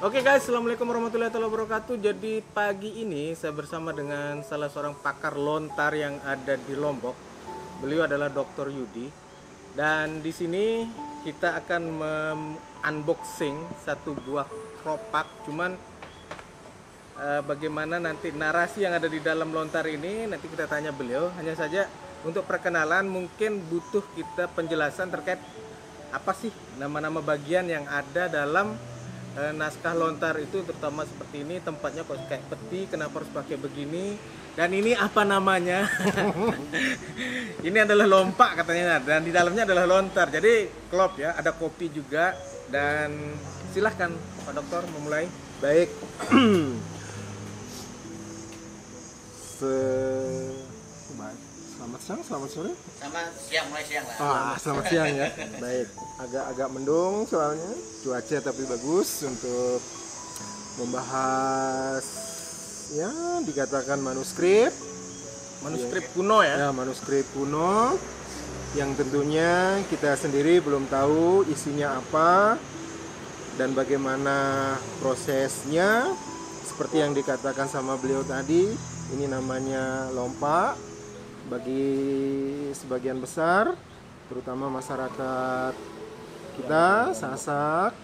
Oke guys, assalamualaikum warahmatullahi wabarakatuh. Jadi pagi ini saya bersama dengan salah seorang pakar lontar yang ada di Lombok. Beliau adalah Dr. Yudi. Dan di sini kita akan unboxing satu buah keropak. Cuman bagaimana nanti narasi yang ada di dalam lontar ini nanti kita tanya beliau. Hanya saja untuk perkenalan mungkin butuh kita penjelasan terkait apa sih nama-nama bagian yang ada dalam naskah lontar itu, terutama seperti ini tempatnya kok kayak peti, kenapa harus pakai begini, dan ini apa namanya. Ini adalah lompak katanya, dan di dalamnya adalah lontar, jadi klop ya, ada kopi juga. Dan silahkan Pak Dokter memulai. Baik. Selamat siang, selamat sore. Selamat siang, mulai siang lah. Selamat siang ya. Baik, agak mendung soalnya cuaca, tapi bagus untuk membahas ya dikatakan manuskrip Kuno ya. Ya, manuskrip kuno yang tentunya kita sendiri belum tahu isinya apa dan bagaimana prosesnya. Seperti yang dikatakan sama beliau tadi, ini namanya lompak. Bagi sebagian besar, terutama masyarakat kita Sasak,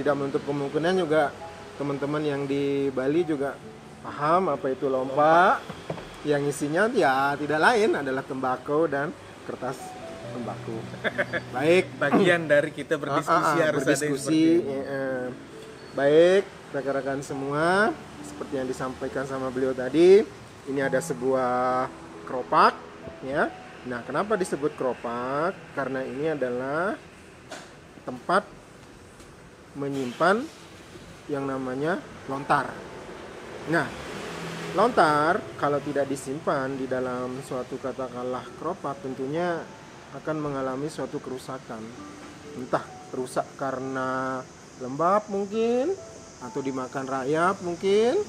tidak menutup kemungkinan juga teman-teman yang di Bali juga paham apa itu lompak, yang isinya ya tidak lain adalah tembakau dan kertas tembakau. Baik, Bagian dari kita berdiskusi harus berdiskusi. ada yang Baik, rekan-rekan semua, seperti yang disampaikan sama beliau tadi, ini ada sebuah keropak ya. Nah, kenapa disebut keropak? Karena ini adalah tempat menyimpan yang namanya lontar. Nah, lontar kalau tidak disimpan di dalam suatu katakanlah keropak, tentunya akan mengalami suatu kerusakan. Entah rusak karena lembab mungkin, atau dimakan rayap mungkin,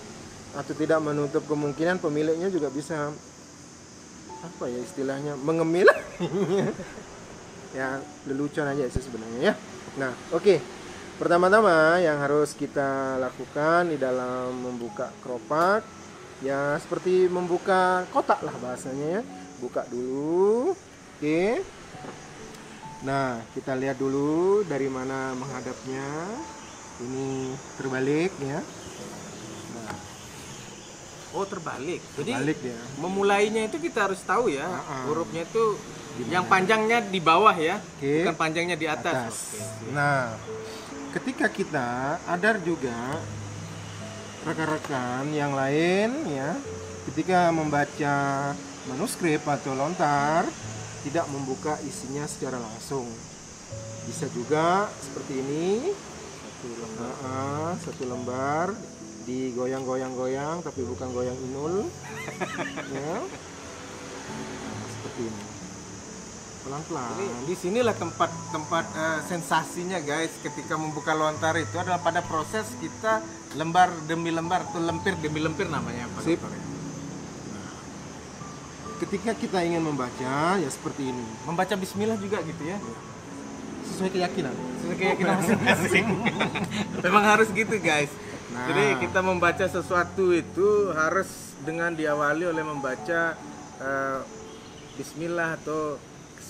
atau tidak menutup kemungkinan pemiliknya juga bisa apa ya istilahnya mengemil. Ya, lelucon aja sih sebenarnya ya. Nah, oke. Pertama-tama yang harus kita lakukan di dalam membuka keropak ya seperti membuka kotak lah bahasanya ya. Buka dulu. Oke. Nah, kita lihat dulu dari mana menghadapnya. Ini terbalik ya. Oh, terbalik. Jadi Terbalik dia. memulainya itu kita harus tahu ya. Hurufnya itu Dimana? yang panjangnya di bawah ya, Oke. bukan panjangnya di atas. Oke. Nah, ketika kita ada juga rekan-rekan yang lain ya, ketika membaca manuskrip atau lontar tidak membuka isinya secara langsung. Bisa juga seperti ini, satu lembar digoyang-goyang-goyang, tapi bukan goyang inul. Ya. Nah, seperti ini. Pelan-pelan. Jadi di sinilah tempat sensasinya guys, ketika membuka lontar itu adalah pada proses kita lembar demi lembar atau lempir demi lempir namanya Pak Sip. Dokter ya. Ketika kita ingin membaca ya seperti ini. Membaca bismillah juga gitu ya. Sesuai keyakinan. Sesuai keyakinan masing-masing. Memang harus gitu guys. Nah. Jadi kita membaca sesuatu itu harus dengan diawali oleh membaca bismillah atau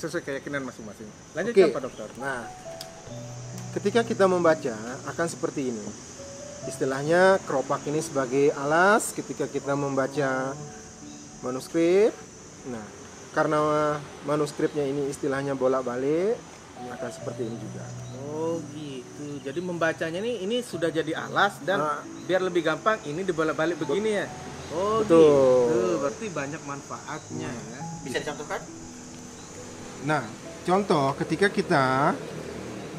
sesuai keyakinan masing-masing. Lanjutkan Oke. Pak Dokter. Nah, ketika kita membaca akan seperti ini. Istilahnya keropak ini sebagai alas ketika kita membaca manuskrip. Nah, karena manuskripnya ini istilahnya bolak-balik, akan seperti ini juga. Oh gitu. Jadi membacanya ini sudah jadi alas dan Nah. biar lebih gampang ini dibolak-balik begini ya. Oh Betul. gitu. Berarti banyak manfaatnya ya. Bisa dicontohkan? Nah, contoh ketika kita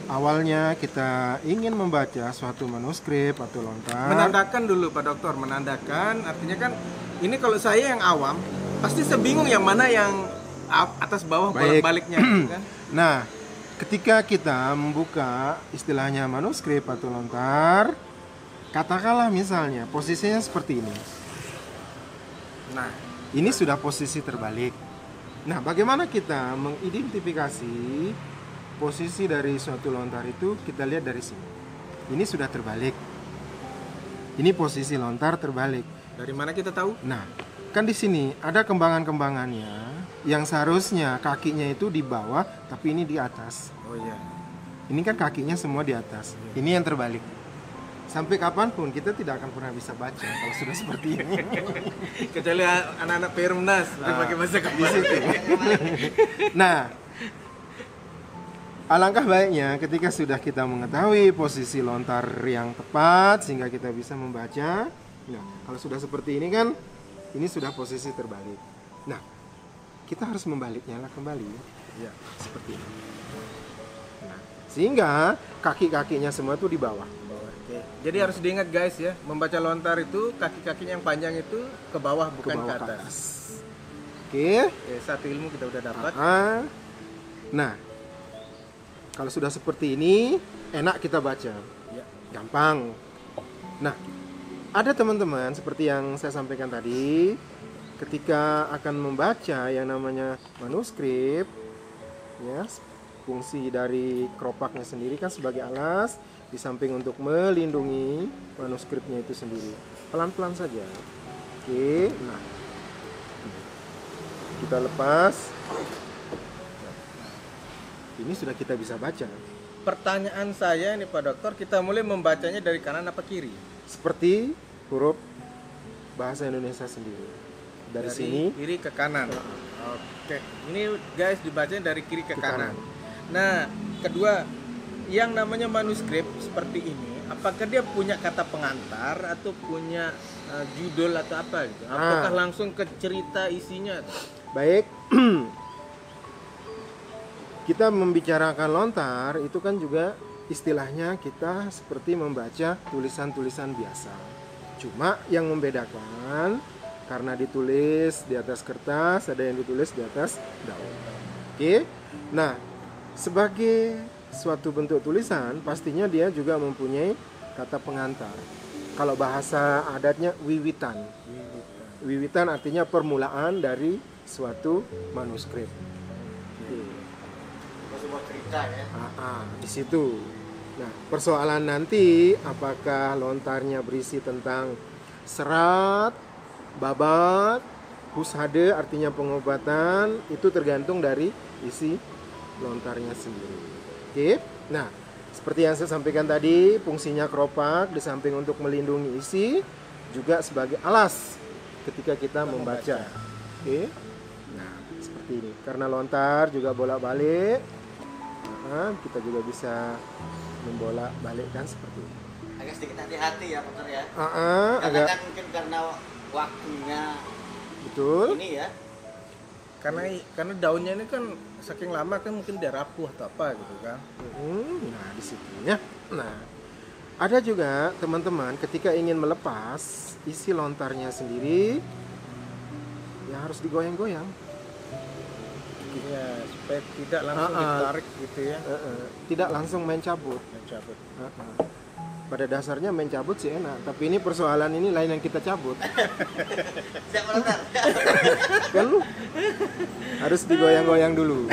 awalnya kita ingin membaca suatu manuskrip atau lontar. Menandakan dulu Pak Dokter, menandakan artinya kan ini kalau saya yang awam pasti saya bingung yang mana yang atas bawah Baik. bolak-baliknya kan. Nah, ketika kita membuka istilahnya manuskrip atau lontar, katakanlah misalnya posisinya seperti ini. Nah, Ini sudah posisi terbalik. Nah, bagaimana kita mengidentifikasi posisi dari suatu lontar itu? Kita lihat dari sini. Ini sudah terbalik. Ini posisi lontar terbalik. Dari mana kita tahu? Nah, kan di sini ada kembangan-kembangannya yang seharusnya kakinya itu di bawah, tapi ini di atas. Oh iya. Ini kan kakinya semua di atas. Ini yang terbalik. Sampai kapanpun kita tidak akan pernah bisa baca kalau sudah seperti ini. Kecuali anak-anak Perumnas udah pakai bahasa Di kepala. situ. Nah, alangkah baiknya ketika sudah kita mengetahui posisi lontar yang tepat sehingga kita bisa membaca. Nah, kalau sudah seperti ini kan, ini sudah posisi terbalik. Nah, kita harus membaliknya lah kembali. Iya. Seperti ini. Nah, sehingga kaki-kakinya semua tuh di bawah. Oke. Jadi harus diingat guys ya, membaca lontar itu kaki-kakinya yang panjang itu ke bawah bukan bawah, ke ke atas. Oke. Oke, satu ilmu kita udah dapat. Nah, kalau sudah seperti ini, enak kita baca. Ya. Gampang. Nah, ada teman-teman seperti yang saya sampaikan tadi, ketika akan membaca yang namanya manuskrip, ya, fungsi dari keropaknya sendiri kan sebagai alas, di samping untuk melindungi manuskripnya itu sendiri. Pelan-pelan saja. Oke, nah, kita lepas. Ini sudah kita bisa baca. Pertanyaan saya ini Pak Dokter, kita mulai membacanya dari kanan apa kiri? Seperti huruf bahasa Indonesia sendiri. Dari sini kiri ke kanan. Oke. Ini guys dibacanya dari kiri ke kanan. Nah, kedua, yang namanya manuskrip seperti ini, apakah dia punya kata pengantar atau punya judul atau apa gitu? Apakah langsung ke cerita isinya? Baik. Kita membicarakan lontar itu kan juga istilahnya kita seperti membaca tulisan-tulisan biasa. Cuma yang membedakan karena ditulis di atas kertas, ada yang ditulis di atas daun. Oke. Nah, sebagai suatu bentuk tulisan, pastinya dia juga mempunyai kata pengantar. Kalau bahasa adatnya wiwitan. Wiwitan artinya permulaan dari suatu manuskrip. Sebuah cerita ya. Di situ. Nah, persoalan nanti apakah lontarnya berisi tentang serat, babat, husade artinya pengobatan, itu tergantung dari isi lontarnya sendiri. Oke. Nah, seperti yang saya sampaikan tadi, fungsinya keropak di samping untuk melindungi isi juga sebagai alas ketika kita membaca. Oke. Nah, seperti ini. Karena lontar juga bolak-balik, kita juga bisa membolak-balikkan seperti ini. Agak sedikit hati-hati ya dokter ya. Karena Agak kan mungkin karena waktunya betul. ini ya. Karena daunnya ini kan saking lama kan mungkin dia rapuh atau apa gitu kan. Nah, di situ ya. Nah, ada juga teman-teman ketika ingin melepas isi lontarnya sendiri, ya harus digoyang-goyang. Ya, supaya tidak langsung ditarik gitu ya. Tidak langsung main cabut. Mencabut. Pada dasarnya main cabut sih enak, tapi ini persoalan ini lain yang kita cabut. Siap dokter. Kan harus digoyang-goyang dulu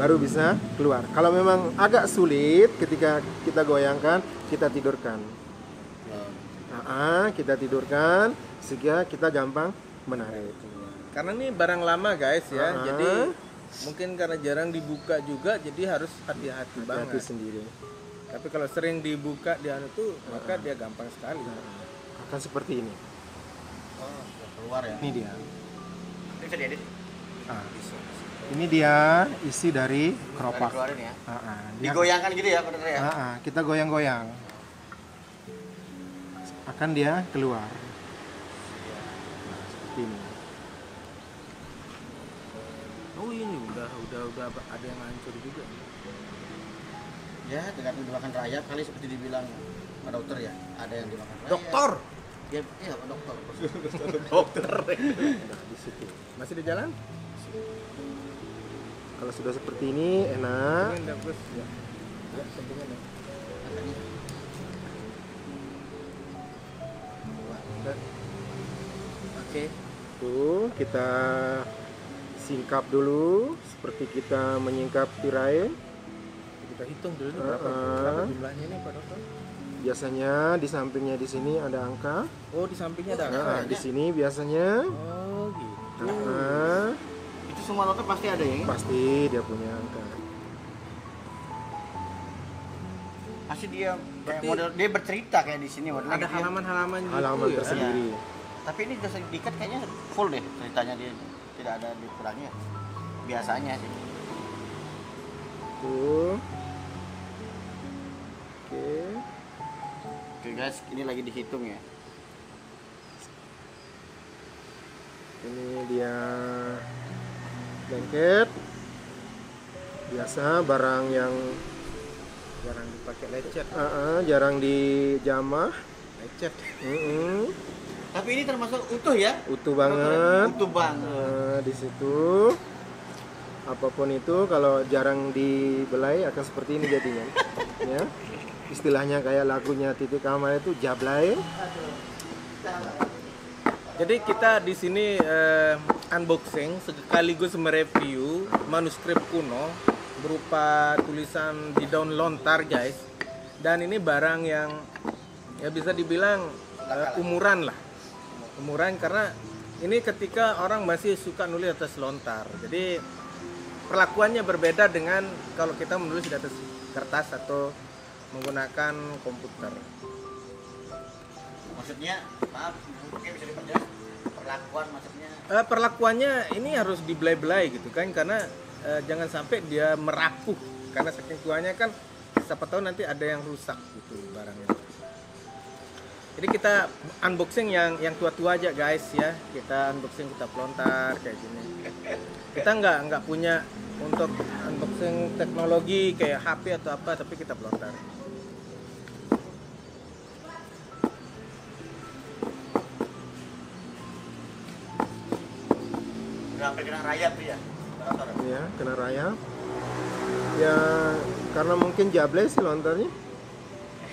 baru bisa keluar. Kalau memang agak sulit ketika kita goyangkan, kita tidurkan. Kita tidurkan sehingga kita gampang menarik. Karena ini barang lama guys ya, jadi mungkin karena jarang dibuka juga, jadi harus hati-hati Hati banget. sendiri. Tapi kalau sering dibuka di anu tuh, maka dia gampang sekali. Akan seperti ini. Oh, keluar ya. Ini dia. Ini bisa diedit. Ini dia isi dari keropak. Keluarin ya. Dia- Digoyangkan gitu ya dokter ya. Kita goyang-goyang. Akan dia keluar. Nah, seperti ini. Oh ini udah ada yang hancur juga. Ya, dengan dimakan rayap kali seperti dibilang Pak Dokter ya. Ada yang dimakan rayap. Dokter. Iya, Pak Dokter. Dokter. Nah, di situ. Masih di jalan? Kalau sudah seperti ini enak. Ini udah plus ya. Ya, sampingan ya. Oke. Tuh, kita singkap dulu seperti kita menyingkap tirai. Kita hitung dulu nih berapa jumlahnya nih Pak Dokter. Biasanya di sampingnya di sini ada angka. Oh, di sampingnya ada. Nah, di sini biasanya Oh, gitu. Itu semua lontar pasti ada ya? pasti dia punya angka. Pasti dia kayak Berarti- model dia bercerita kayak di sini modelnya Ada gitu ya. halaman-halaman gitu Halaman ya? tersendiri. Tapi ini udah diikat kayaknya full deh ceritanya dia. Tidak ada dikurangi ya. Biasanya sih. Tuh. Oke. Oke guys, ini lagi dihitung ya. Ini dia blanket. Biasa barang yang Jarang dipakai lecet. jarang dijamah. Lecet. Tapi ini termasuk utuh ya? Utuh banget. Utuh banget. Di situ apapun itu kalau jarang dibelai akan seperti ini jadinya. Ya. Istilahnya kayak lagunya Titik Kamal itu jablay. Jadi kita di sini unboxing sekaligus mereview manuskrip kuno berupa tulisan di daun lontar, guys. Dan ini barang yang ya bisa dibilang umuran lah. Umuran karena ini ketika orang masih suka nulis atas lontar. Jadi perlakuannya berbeda dengan kalau kita menulis di atas kertas atau menggunakan komputer. Maksudnya, maaf, mungkin bisa diperjelas perlakuan maksudnya. Perlakuannya ini harus dibelai-belai gitu kan, karena jangan sampai dia merapuh karena saking tuanya kan, siapa tahu nanti ada yang rusak gitu barangnya. Jadi kita unboxing yang tua-tua aja guys ya, kita unboxing, kita pelontar kayak gini. Kita nggak punya untuk unboxing teknologi kayak HP atau apa, tapi kita pelontar. Udah sampai kena rayap tuh ya. Ya, kena rayap. Ya, karena mungkin jablay sih lontarnya.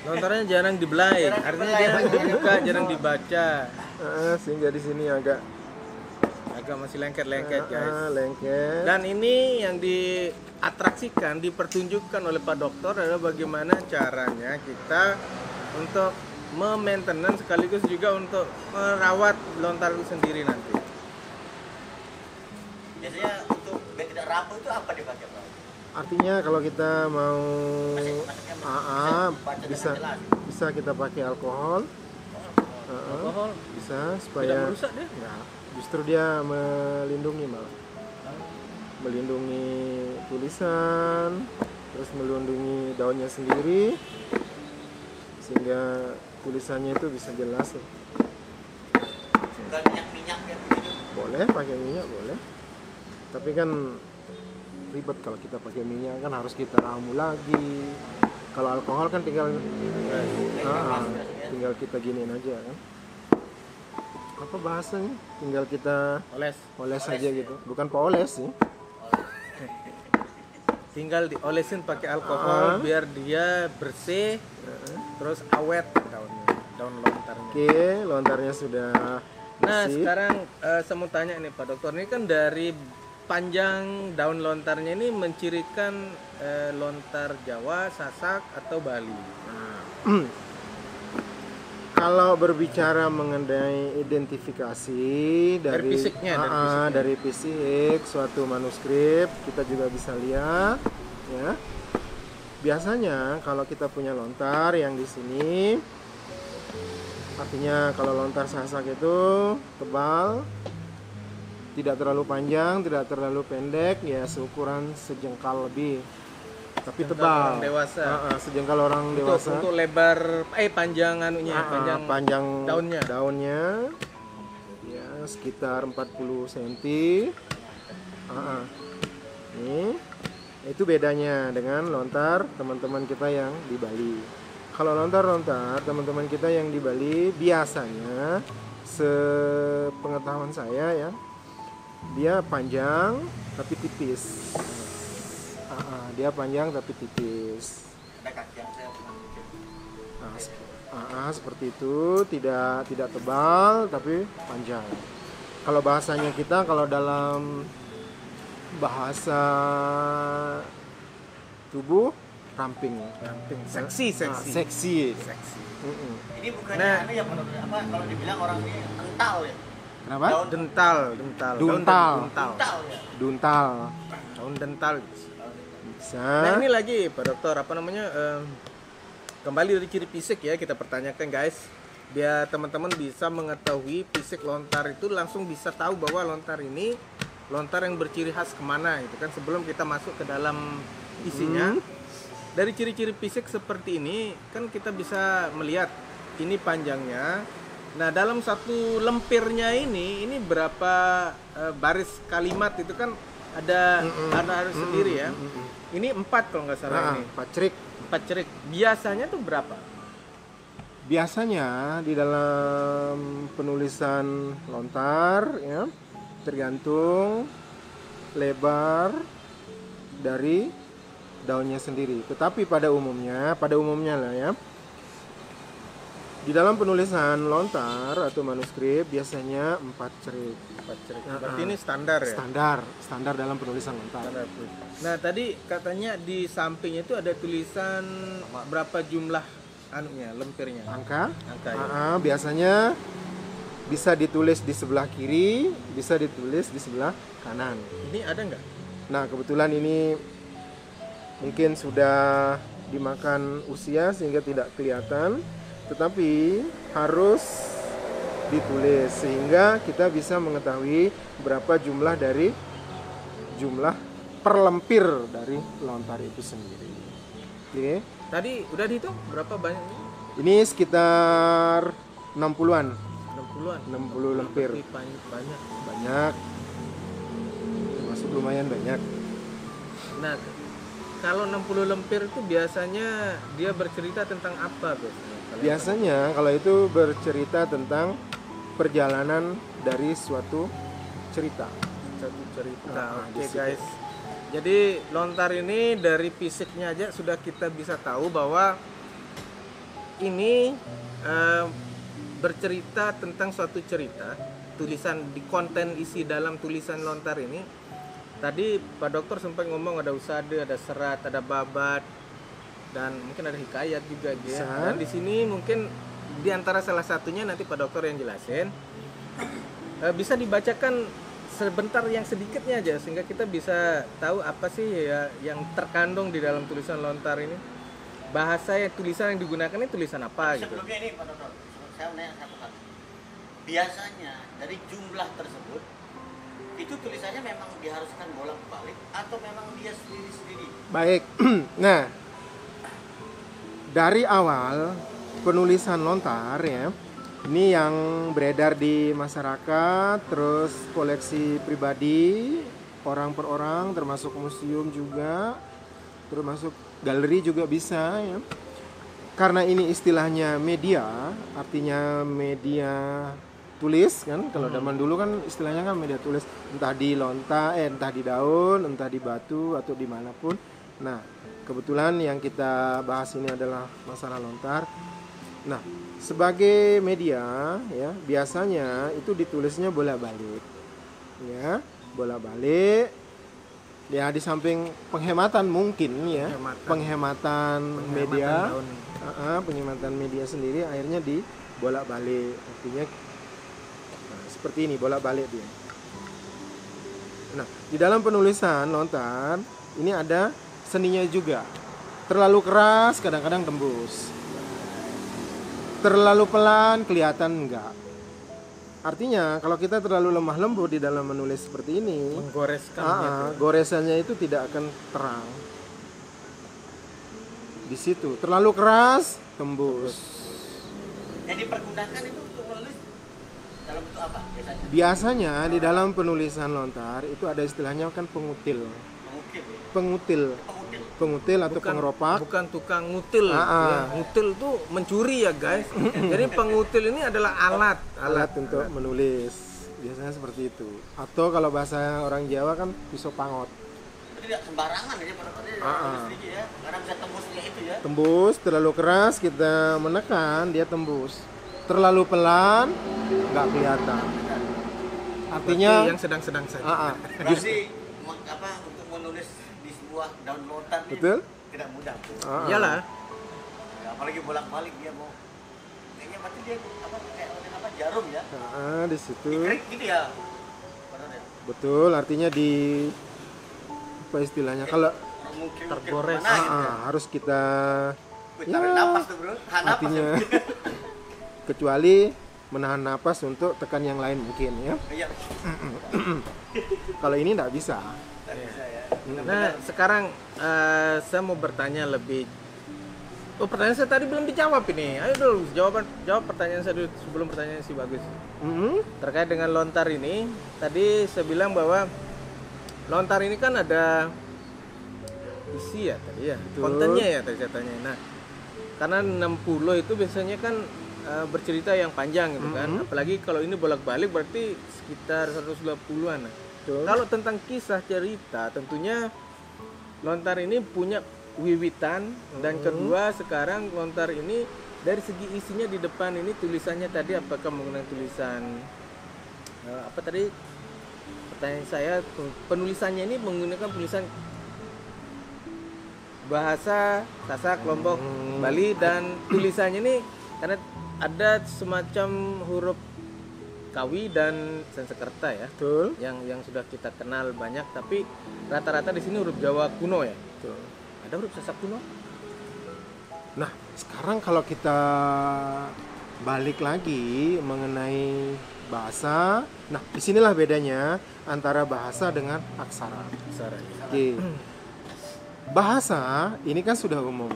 Lontarnya jarang dibelai, Jarang artinya dibelai, jarang Bang. dibuka, jarang dibaca. Sehingga di sini agak Masih lengket-lengket guys. lengket. Dan ini yang diatraksikan, dipertunjukkan oleh Pak Dokter adalah bagaimana caranya kita untuk maintenance sekaligus juga untuk merawat lontar itu sendiri nanti. Biasanya untuk biar tidak rapuh itu apa dipakai, Bang? Artinya kalau kita mau Maksudnya baca bisa dengan jelas. bisa kita pakai alkohol. Alkohol Bisa tidak supaya merusak dia. Enggak, justru dia melindungi malah. Melindungi tulisan, terus melindungi daunnya sendiri sehingga tulisannya itu bisa jelas. Bukan minyak-minyak ya begitu. Boleh pakai minyak, boleh. Tapi kan ribet kalau kita pakai minyak, kan harus kita ramu lagi. Kalau alkohol kan tinggal tinggal kita giniin aja kan. Apa bahasanya? Tinggal kita oles aja gitu. Bukan poles sih. Tinggal diolesin pakai alkohol biar dia bersih, terus awet daunnya, daun lontarnya. Oke, lontarnya sudah Nah bersih. sekarang saya mau tanya nih Pak Dokter, ini kan dari panjang daun lontarnya ini mencirikan lontar Jawa, Sasak atau Bali. Kalau berbicara mengenai identifikasi dari fisiknya, dari fisik suatu manuskrip, kita juga bisa lihat ya. Biasanya kalau kita punya lontar yang di sini, artinya kalau lontar Sasak itu tebal, tidak terlalu panjang, tidak terlalu pendek, ya seukuran sejengkal lebih, tapi Sejengkal tebal. orang dewasa. Sejengkal orang dewasa. Untuk lebar, panjang anunya, panjang daunnya. Ya sekitar 40 cm. Nih, itu bedanya dengan lontar teman-teman kita yang di Bali. Kalau lontar-lontar teman-teman kita yang di Bali biasanya, sepengetahuan saya ya, dia panjang tapi tipis. Dia panjang tapi tipis. Ada kaki yang saya pernah bikin. Seperti itu, tidak tebal tapi panjang. Kalau bahasanya kita, kalau dalam bahasa tubuh ramping. Seksi. Seksi. Seksi. Mm-mm. Ini bukannya Nah. anu ya menurut apa kalau dibilang orang ini kental ya. Kenapa? Daun Dental. Duntal. kental ya. Duntal. Daun dental. Bisa. Nah ini lagi Pak Dokter, apa namanya, kembali dari ciri fisik ya, kita pertanyakan guys, biar teman-teman bisa mengetahui fisik lontar itu, langsung bisa tahu bahwa lontar ini lontar yang berciri khas kemana itu kan, sebelum kita masuk ke dalam isinya. Dari ciri-ciri fisik seperti ini kan kita bisa melihat ini panjangnya. Nah dalam satu lempirnya ini berapa baris kalimat itu kan ada sendiri ya. Ini 4 kalau nggak salah ini. 4 cerik. 4 cerik. Biasanya tuh berapa? Biasanya di dalam penulisan lontar ya tergantung lebar dari daunnya sendiri. Tetapi pada umumnya lah ya, di dalam penulisan lontar atau manuskrip biasanya 4 cerik. 4 cerik. Berarti ini standar ya? Standar dalam penulisan lontar. Standar. Nah tadi katanya di sampingnya itu ada tulisan berapa jumlah anunya, lempirnya. Angka ya. Biasanya bisa ditulis di sebelah kiri, bisa ditulis di sebelah kanan. Ini ada nggak? Nah kebetulan ini mungkin sudah dimakan usia sehingga tidak kelihatan, tetapi harus ditulis sehingga kita bisa mengetahui berapa jumlah per lempir dari lontar itu sendiri. Oke. Tadi udah dihitung berapa banyak? Ini sekitar 60-an. 60-an. 60 lempir. Banyak. Termasuk lumayan banyak. Nah, kalau 60 lempir itu biasanya dia bercerita tentang apa, Bos? Biasanya kalau itu bercerita tentang perjalanan dari suatu cerita. Oke, guys. Jadi lontar ini dari fisiknya aja sudah kita bisa tahu bahwa ini bercerita tentang suatu cerita. Tulisan di konten isi dalam tulisan lontar ini. Tadi Pak Dokter sempat ngomong ada usade, ada serat, ada babat, dan mungkin ada hikayat juga gitu ya. Dan di sini mungkin di antara salah satunya nanti Pak Dokter yang jelasin. Bisa dibacakan sebentar yang sedikitnya aja sehingga kita bisa tahu apa sih ya yang terkandung di dalam tulisan lontar ini. Bahasa tulisan yang digunakan ini tulisan apa gitu. Sebelumnya ini Pak Dokter, saya menanya satu hal. Biasanya dari jumlah tersebut itu tulisannya memang diharuskan bolak-balik atau memang dia sendiri-sendiri? Baik. Nah, dari awal penulisan lontar ya, ini yang beredar di masyarakat, terus koleksi pribadi orang per orang, termasuk museum juga, termasuk galeri juga bisa ya. Karena ini istilahnya media, artinya media tulis kan, kalau zaman dulu kan istilahnya kan media tulis, entah di lontar, entah di daun, entah di batu atau dimanapun. Nah kebetulan yang kita bahas ini adalah masalah lontar. Nah sebagai media ya biasanya itu ditulisnya bolak-balik ya, bolak-balik ya, di samping penghematan mungkin ya, penghematan media, penghematan media sendiri akhirnya dibolak-balik, artinya seperti ini, bolak-balik dia. Nah, di dalam penulisan lontar ini ada seninya juga. Terlalu keras kadang-kadang tembus. Terlalu pelan kelihatan enggak. Artinya kalau kita terlalu lemah lembut di dalam menulis seperti ini, menggoreskan goresannya itu tidak akan terang. Di situ terlalu keras tembus. Yang dipergunakan itu untuk menulis dalam bentuk apa biasanya? Biasanya di dalam penulisan lontar itu ada istilahnya kan pengutil. Pengutil atau pengeropak. Bukan tukang ngutil. Ya, ngutil tuh mencuri ya guys. Jadi pengutil ini adalah alat untuk menulis. Biasanya seperti itu. Atau kalau bahasa orang Jawa kan pisau pangot. Jadi tidak sembarangan ya pada sedikit ya, karena bisa tembusnya itu ya. Tembus terlalu keras kita menekan dia tembus. Terlalu pelan nggak kelihatan. Artinya yang sedang-sedang saja. Berarti untuk menulis di sebuah daun lontar ini betul? tidak mudah tuh. Iyalah. Ya, apalagi bolak-balik dia mau. Kayaknya berarti dia apa kayak apa jarum ya. Di situ. Dikrik gitu ya. Benar ya. Betul, artinya di apa istilahnya? Kalau Mungkin Tergores. mana gitu ya. harus kita Tarik napas tuh bro. Napas artinya ya. kecuali menahan napas untuk tekan yang lain mungkin ya. Iya. Kalau ini nggak bisa. Nggak bisa ya. Nah, sekarang saya mau bertanya lebih. Oh, pertanyaan saya tadi belum dijawab ini. Ayo dulu jawab pertanyaan saya dulu sebelum pertanyaan si Bagus. Terkait dengan lontar ini, tadi saya bilang bahwa lontar ini kan ada isi ya tadi ya, Betul. kontennya ya tadi saya tanya. Nah, karena 60 itu biasanya kan bercerita yang panjang gitu kan. Apalagi kalau ini bolak-balik berarti sekitar 120-an. Nah. Betul. Kalau tentang kisah cerita tentunya lontar ini punya wiwitan dan kedua sekarang lontar ini dari segi isinya di depan ini tulisannya tadi apakah menggunakan tulisan apa tadi pertanyaan saya penulisannya ini menggunakan tulisan bahasa Sasak, Lombok, Bali dan tulisannya ini karena ada semacam huruf Kawi dan Sanskerta ya. Betul. Yang sudah kita kenal banyak tapi rata-rata di sini huruf Jawa kuno ya. Betul. Ada huruf Sasak kuno? Nah, sekarang kalau kita balik lagi mengenai bahasa, nah disinilah bedanya antara bahasa dengan aksara. Aksara. Oke. Bahasa ini kan sudah umum.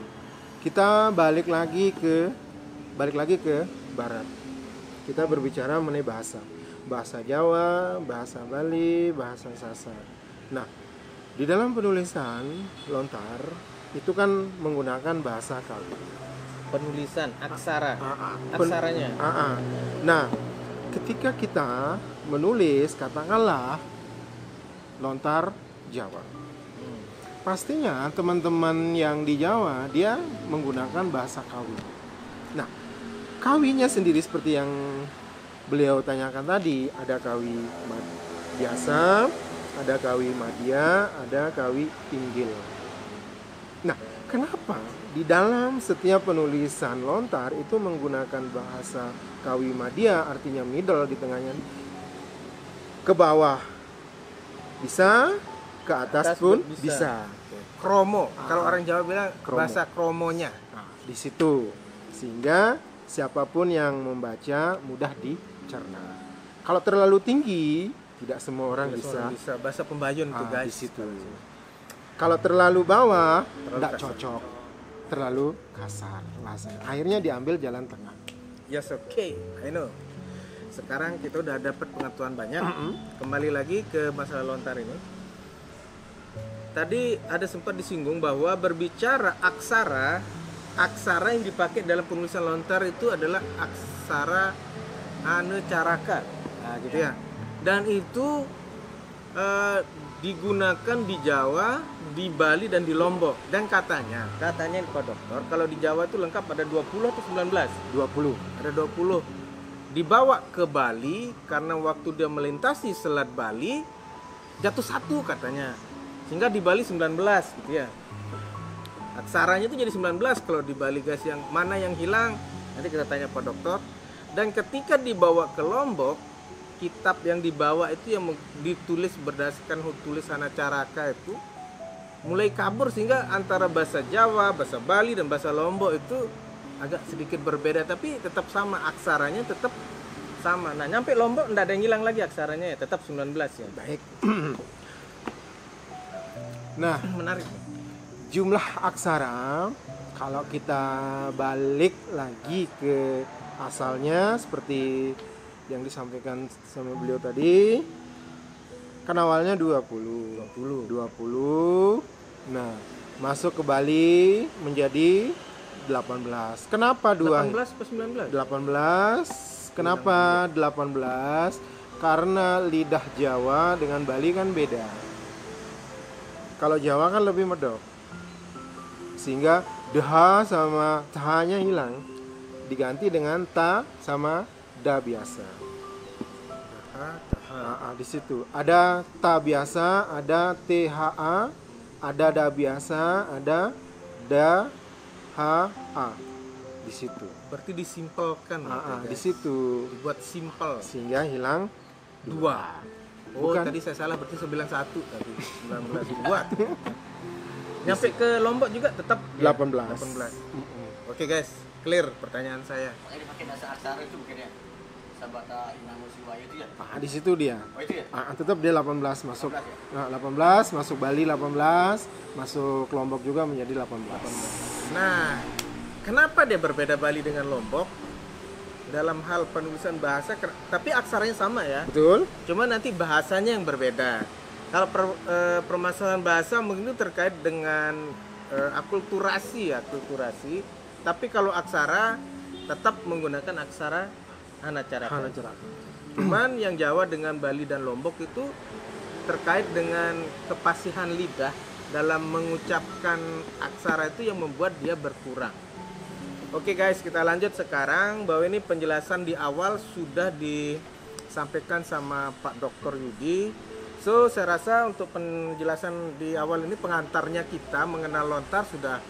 Kita balik lagi ke barat. Kita berbicara mengenai bahasa. Bahasa Jawa, bahasa Bali, bahasa Sasak. Nah, di dalam penulisan lontar itu kan menggunakan bahasa Kawi. Penulisan aksara. Pen- Aksaranya. Nah, ketika kita menulis katakanlah lontar Jawa. Pastinya teman-teman yang di Jawa dia menggunakan bahasa Kawi. Nah, Kawinya sendiri seperti yang beliau tanyakan tadi, ada Kawi biasa, ada Kawi Madya, ada Kawi Inggil. Nah, kenapa di dalam setiap penulisan lontar itu menggunakan bahasa Kawi Madya, artinya middle di tengahnya, ke bawah bisa, ke atas pun bisa. Kromo. Kalau orang Jawa bilang Kromo. bahasa kromonya. Nah, di situ sehingga siapapun yang membaca mudah dicerna. Kalau terlalu tinggi, tidak semua orang bisa. Bahasa pembayun itu guys. Di situ. Kalau terlalu bawah, tidak kasar. cocok. Terlalu kasar. Akhirnya diambil jalan tengah. Yes, okay. I know. Sekarang kita udah dapat pengetahuan banyak. Kembali lagi ke masalah lontar ini. Tadi ada sempat disinggung bahwa berbicara aksara yang dipakai dalam penulisan lontar itu adalah aksara Anecaraka. Nah, gitu ya. Dan itu digunakan di Jawa, di Bali dan di Lombok. Dan katanya Pak Dokter, kalau di Jawa itu lengkap ada 20 atau 19? 20. Ada 20. Dibawa ke Bali karena waktu dia melintasi Selat Bali jatuh satu katanya. Sehingga di Bali 19 gitu ya. Aksaranya itu jadi 19 kalau di Bali guys, yang mana yang hilang nanti kita tanya Pak Dokter. Dan ketika dibawa ke Lombok, kitab yang dibawa itu yang ditulis berdasarkan tulisan Anecaraka itu mulai kabur sehingga antara bahasa Jawa, bahasa Bali dan bahasa Lombok itu agak sedikit berbeda tapi tetap sama, aksaranya tetap sama. Nah, nyampe Lombok enggak ada yang hilang lagi aksaranya ya, tetap 19 ya. Baik. Nah, Menarik. jumlah aksara kalau kita balik lagi ke asalnya seperti yang disampaikan sama beliau tadi, kan awalnya 20. Nah, masuk ke Bali menjadi 18. Kenapa 18 atau 19? 18? Kenapa 18? Karena lidah Jawa dengan Bali kan beda. Kalau Jawa kan lebih medok, sehingga dha sama thanya hilang, diganti dengan ta sama da biasa. Di situ ada ta biasa, ada tha, ada da biasa, ada da, ha, a. Di situ. Berarti disimpelkan. Di situ. Dibuat simpel. Sehingga hilang 2. Oh, Bukan. tadi saya salah, berarti 91 tadi. 19 buat. Nyampe ke Lombok juga tetap 18. 18. Oke guys, clear pertanyaan saya. Makanya dipakai dasar aksara itu bukan ya? Sabata Inamu Siwaya itu ya? Di situ dia. Oh itu ya? Tetap dia 18 masuk. 18 ya? Nah, 18 masuk Bali 18, masuk Lombok juga menjadi 18. Nah, kenapa dia berbeda Bali dengan Lombok? Dalam hal penulisan bahasa, tapi aksaranya sama ya. Betul? Cuma nanti bahasanya yang berbeda. Kalau permasalahan bahasa mungkin itu terkait dengan akulturasi ya, akulturasi. Tapi kalau aksara tetap menggunakan aksara Hanacaraka. Cuman yang Jawa dengan Bali dan Lombok itu terkait dengan kepasihan lidah dalam mengucapkan aksara itu yang membuat dia berkurang. Oke guys, kita lanjut sekarang bahwa ini penjelasan di awal sudah disampaikan sama Pak Dr. Yudi. So, saya rasa untuk penjelasan di awal ini pengantarnya kita mengenal lontar sudah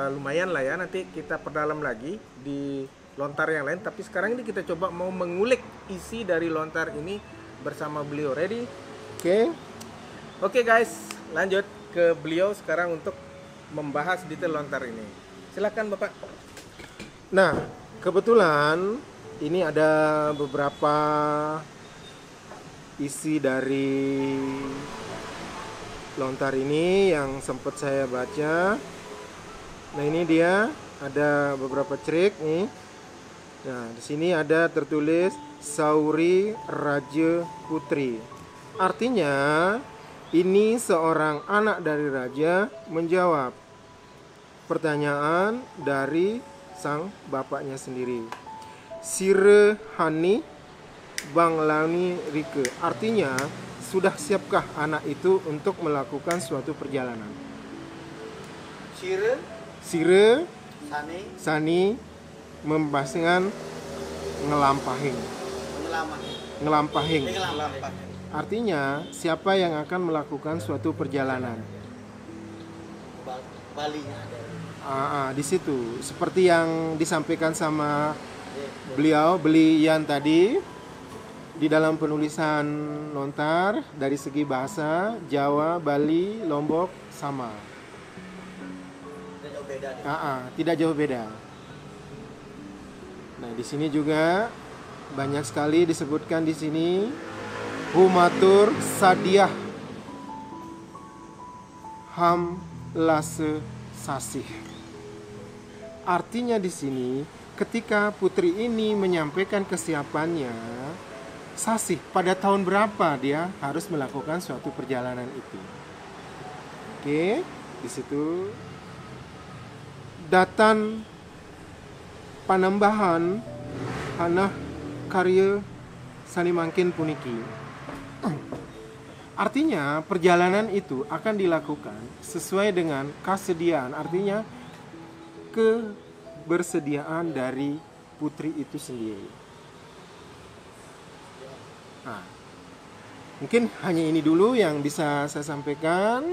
lumayan lah ya. Nanti kita perdalam lagi di lontar yang lain. Tapi sekarang ini kita coba mau mengulik isi dari lontar ini bersama beliau. Ready? Oke guys, lanjut ke beliau sekarang untuk membahas detail lontar ini. Silakan Bapak. Nah, kebetulan ini ada beberapa isi dari lontar ini yang sempat saya baca. Nah, ini dia ada beberapa cerik nih. Nah, di sini ada tertulis Sauri Raja Putri. Artinya, ini seorang anak dari raja menjawab pertanyaan dari sang bapaknya sendiri. Sire Hani Banglani Rike. Artinya, sudah siapkah anak itu untuk melakukan suatu perjalanan? Sire Sani membahaskan ngelampahing. Artinya, siapa yang akan melakukan suatu perjalanan? Balinya ada. Di situ. Seperti yang disampaikan sama beliau tadi, di dalam penulisan lontar dari segi bahasa Jawa, Bali, Lombok sama. Tidak jauh beda. Tidak jauh beda. Nah, di sini juga banyak sekali disebutkan di sini Humatur Sadiah Ham Lase Sasih. Artinya di sini ketika putri ini menyampaikan kesiapannya, Sasih pada tahun berapa dia harus melakukan suatu perjalanan itu. Oke, di situ Datan Panambahan Hanah Karya Sanimangkin Puniki. Artinya perjalanan itu akan dilakukan sesuai dengan kesediaan, artinya kebersediaan dari putri itu sendiri. Mungkin hanya ini dulu yang bisa saya sampaikan,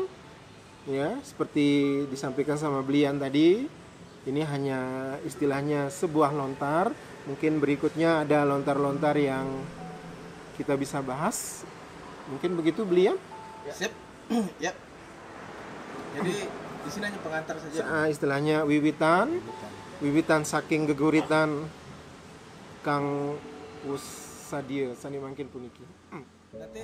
ya, seperti disampaikan sama beliau tadi. Ini hanya istilahnya sebuah lontar. Mungkin berikutnya ada lontar-lontar yang kita bisa bahas. Mungkin begitu beliau. Sip. Ya. Jadi di sini hanya pengantar saja. Istilahnya wiwitan saking geguritan Kang Usadia Sanimangkin Puniki. Nanti